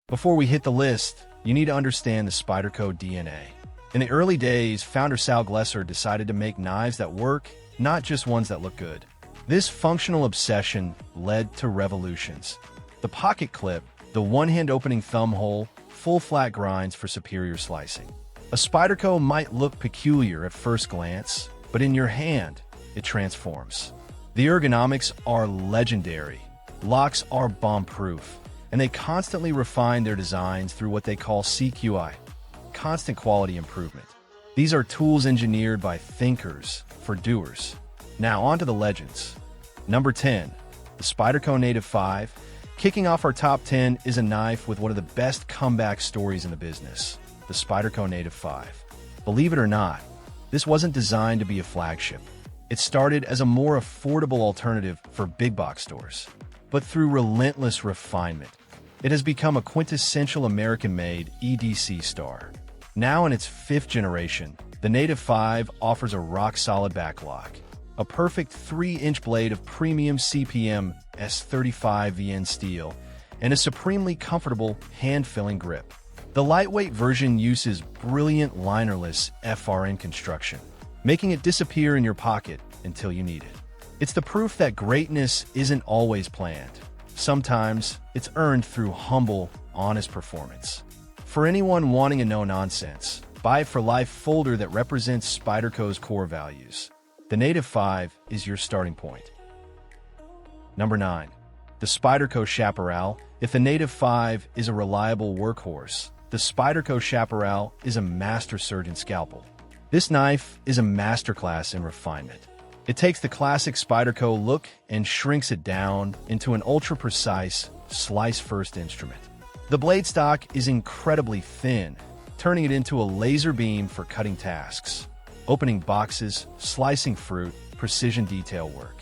Before we hit the list, you need to understand the Spyderco DNA. In the early days, founder Sal Glesser decided to make knives that work, not just ones that look good. This functional obsession led to revolutions. The pocket clip, the one-hand opening thumb hole, full flat grinds for superior slicing. A Spyderco might look peculiar at first glance, but in your hand, it transforms. The ergonomics are legendary. Locks are bomb-proof, and they constantly refine their designs through what they call CQI, constant quality improvement. These are tools engineered by thinkers for doers. Now on to the legends. Number 10, the Spyderco Native 5. Kicking off our top 10 is a knife with one of the best comeback stories in the business, the Spyderco Native 5. Believe it or not, this wasn't designed to be a flagship. It started as a more affordable alternative for big box stores. But through relentless refinement, it has become a quintessential American-made EDC star. Now in its fifth generation, the Native 5 offers a rock-solid backlock, a perfect 3-inch blade of premium CPM S35VN steel, and a supremely comfortable hand-filling grip. The lightweight version uses brilliant linerless FRN construction, making it disappear in your pocket until you need it. It's the proof that greatness isn't always planned. Sometimes it's earned through humble, honest performance. For anyone wanting a no-nonsense, buy-for-life folder that represents Spyderco's core values, the Native 5 is your starting point. Number 9. The Spyderco Chaparral. If the Native 5 is a reliable workhorse, the Spyderco Chaparral is a master surgeon scalpel. This knife is a masterclass in refinement. It takes the classic Spyderco look and shrinks it down into an ultra-precise, slice-first instrument. The blade stock is incredibly thin, turning it into a laser beam for cutting tasks, opening boxes, slicing fruit, precision detail work.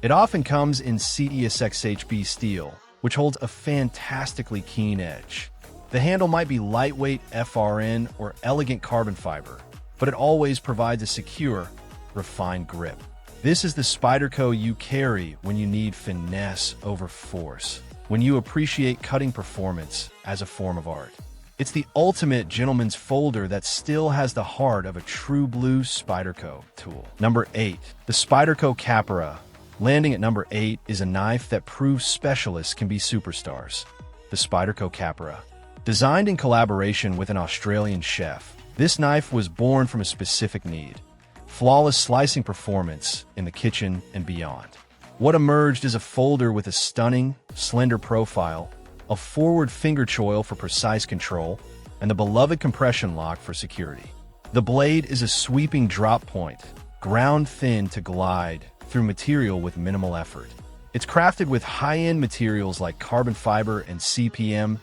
It often comes in CESXHB steel, which holds a fantastically keen edge. The handle might be lightweight FRN or elegant carbon fiber, but it always provides a secure, refined grip. This is the Spyderco you carry when you need finesse over force, when you appreciate cutting performance as a form of art. It's the ultimate gentleman's folder that still has the heart of a true blue Spyderco tool. Number 8. The Spyderco Kapara. Landing at number 8 is a knife that proves specialists can be superstars. The Spyderco Kapara. Designed in collaboration with an Australian chef, this knife was born from a specific need: flawless slicing performance in the kitchen and beyond. What emerged is a folder with a stunning, slender profile, a forward finger choil for precise control, and the beloved compression lock for security. The blade is a sweeping drop point, ground thin to glide through material with minimal effort. It's crafted with high-end materials like carbon fiber and CPM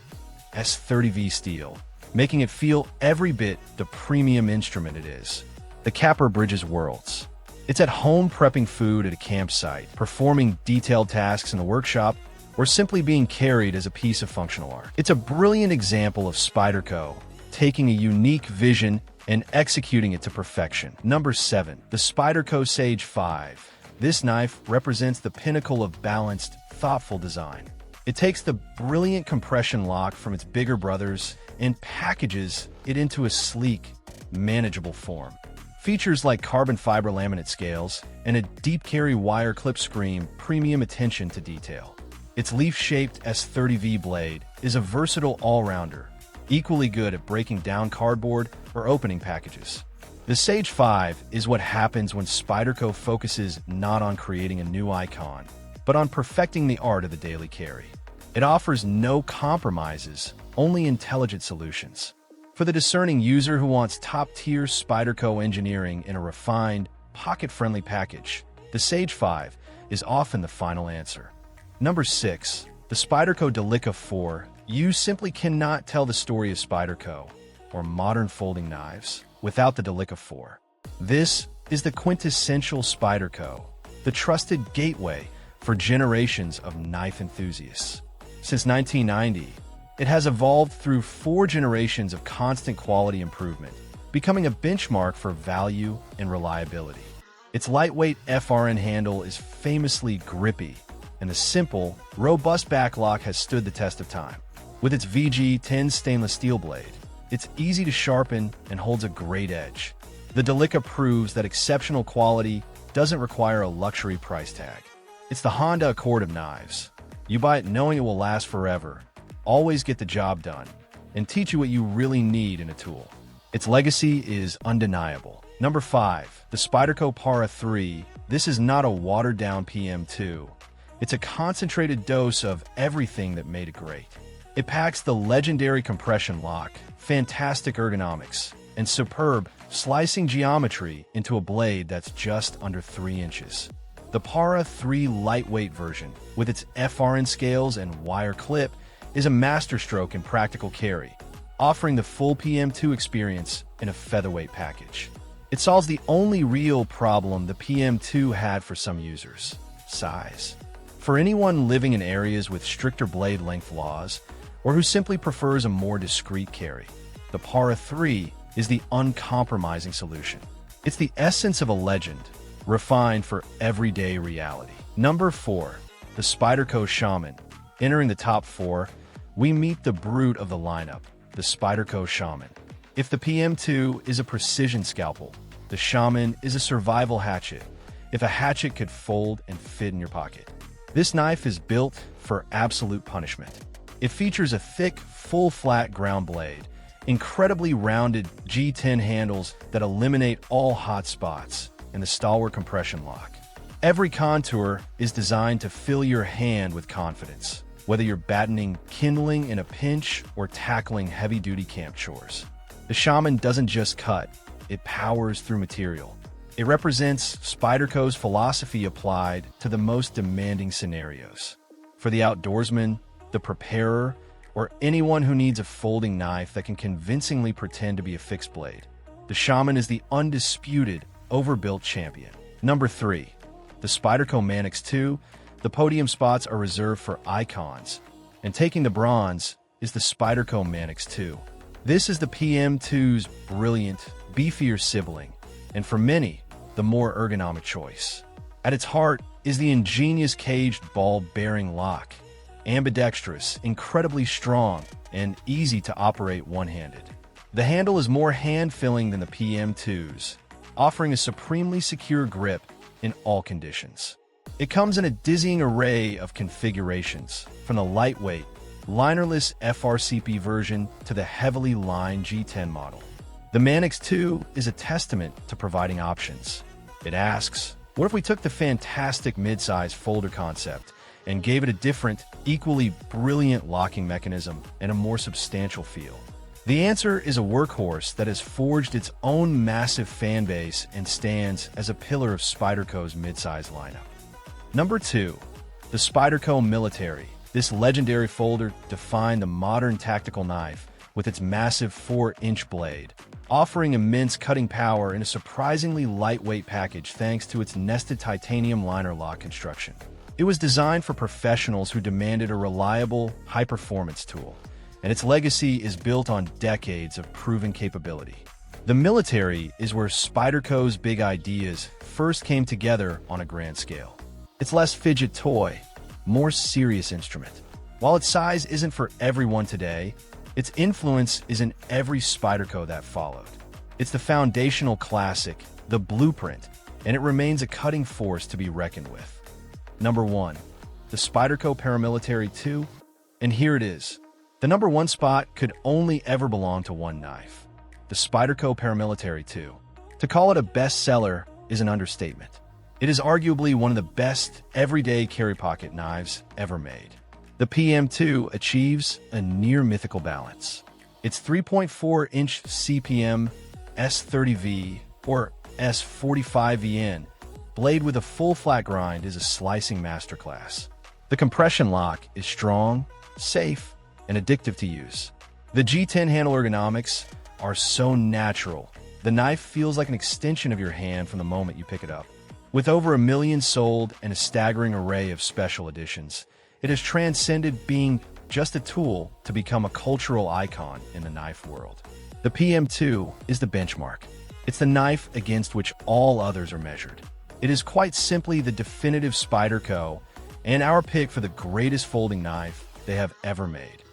S30V steel, making it feel every bit the premium instrument it is. The Kapara bridges worlds. It's at home prepping food at a campsite, performing detailed tasks in the workshop, or simply being carried as a piece of functional art. It's a brilliant example of Spyderco taking a unique vision and executing it to perfection. Number 7. The Spyderco Sage 5. This knife represents the pinnacle of balanced, thoughtful design. It takes the brilliant compression lock from its bigger brothers and packages it into a sleek, manageable form. Features like carbon fiber laminate scales and a deep carry wire clip scream premium attention to detail. Its leaf-shaped S30V blade is a versatile all-rounder, equally good at breaking down cardboard or opening packages. The Sage 5 is what happens when Spyderco focuses not on creating a new icon, but on perfecting the art of the daily carry. It offers no compromises, only intelligent solutions. For the discerning user who wants top-tier Spyderco engineering in a refined, pocket-friendly package, the Sage 5 is often the final answer. Number 6. The Spyderco Delica 4. You simply cannot tell the story of Spyderco, or modern folding knives, without the Delica 4. This is the quintessential Spyderco, the trusted gateway for generations of knife enthusiasts. Since 1990, it has evolved through 4 generations of constant quality improvement, becoming a benchmark for value and reliability. Its lightweight FRN handle is famously grippy, and the simple, robust backlock has stood the test of time. With its VG10 stainless steel blade, it's easy to sharpen and holds a great edge. The Delica proves that exceptional quality doesn't require a luxury price tag. It's the Honda Accord of knives. You buy it knowing it will last forever, always get the job done, and teach you what you really need in a tool. Its legacy is undeniable. Number 5. The Spyderco Para 3. This is not a watered-down PM2. It's a concentrated dose of everything that made it great. It packs the legendary compression lock, fantastic ergonomics, and superb slicing geometry into a blade that's just under 3 inches. The Para 3 lightweight version, with its FRN scales and wire clip, is a masterstroke in practical carry, offering the full PM2 experience in a featherweight package. It solves the only real problem the PM2 had for some users: size. For anyone living in areas with stricter blade length laws, or who simply prefers a more discreet carry, the Para 3 is the uncompromising solution. It's the essence of a legend, refined for everyday reality. Number 4. The Spyderco Shaman. Entering the top 4, we meet the brute of the lineup, the Spyderco Shaman. If the PM2 is a precision scalpel, the Shaman is a survival hatchet, if a hatchet could fold and fit in your pocket. This knife is built for absolute punishment. It features a thick, full-flat ground blade, incredibly rounded G10 handles that eliminate all hot spots, and the stalwart compression lock. Every contour is designed to fill your hand with confidence, whether you're battening kindling in a pinch or tackling heavy-duty camp chores. The Shaman doesn't just cut, it powers through material. It represents Spyderco's philosophy applied to the most demanding scenarios. For the outdoorsman, the preparer, or anyone who needs a folding knife that can convincingly pretend to be a fixed blade, the Shaman is the undisputed, overbuilt champion. Number 3. The Spyderco Manix 2. The podium spots are reserved for icons, and taking the bronze is the Spyderco Manix 2. This is the PM2's brilliant, beefier sibling, and for many, the more ergonomic choice. At its heart is the ingenious caged ball-bearing lock, ambidextrous, incredibly strong, and easy to operate one-handed. The handle is more hand-filling than the PM2's, offering a supremely secure grip in all conditions. It comes in a dizzying array of configurations, from the lightweight, linerless FRCP version to the heavily lined G10 model. The Manix 2 is a testament to providing options. It asks, what if we took the fantastic mid-size folder concept and gave it a different, equally brilliant locking mechanism and a more substantial feel? The answer is a workhorse that has forged its own massive fan base and stands as a pillar of Spyderco's mid-size lineup. Number 2. The Spyderco Military. This legendary folder defined the modern tactical knife with its massive 4-inch blade, offering immense cutting power in a surprisingly lightweight package thanks to its nested titanium liner lock construction. It was designed for professionals who demanded a reliable, high-performance tool, and its legacy is built on decades of proven capability. The Military is where Spyderco's big ideas first came together on a grand scale. It's less fidget toy, more serious instrument. While its size isn't for everyone today, its influence is in every Spyderco that followed. It's the foundational classic, the blueprint, and it remains a cutting force to be reckoned with. Number 1. The Spyderco Paramilitary 2. And here it is. The number 1 spot could only ever belong to one knife, the Spyderco Paramilitary 2. To call it a bestseller is an understatement. It is arguably one of the best everyday carry pocket knives ever made. The PM2 achieves a near-mythical balance. Its 3.4-inch CPM S30V or S45VN blade with a full flat grind is a slicing masterclass. The compression lock is strong, safe, and addictive to use. The G10 handle ergonomics are so natural, the knife feels like an extension of your hand from the moment you pick it up. With over 1 million sold and a staggering array of special editions, it has transcended being just a tool to become a cultural icon in the knife world. The PM2 is the benchmark. It's the knife against which all others are measured. It is quite simply the definitive Spyderco and our pick for the greatest folding knife they have ever made.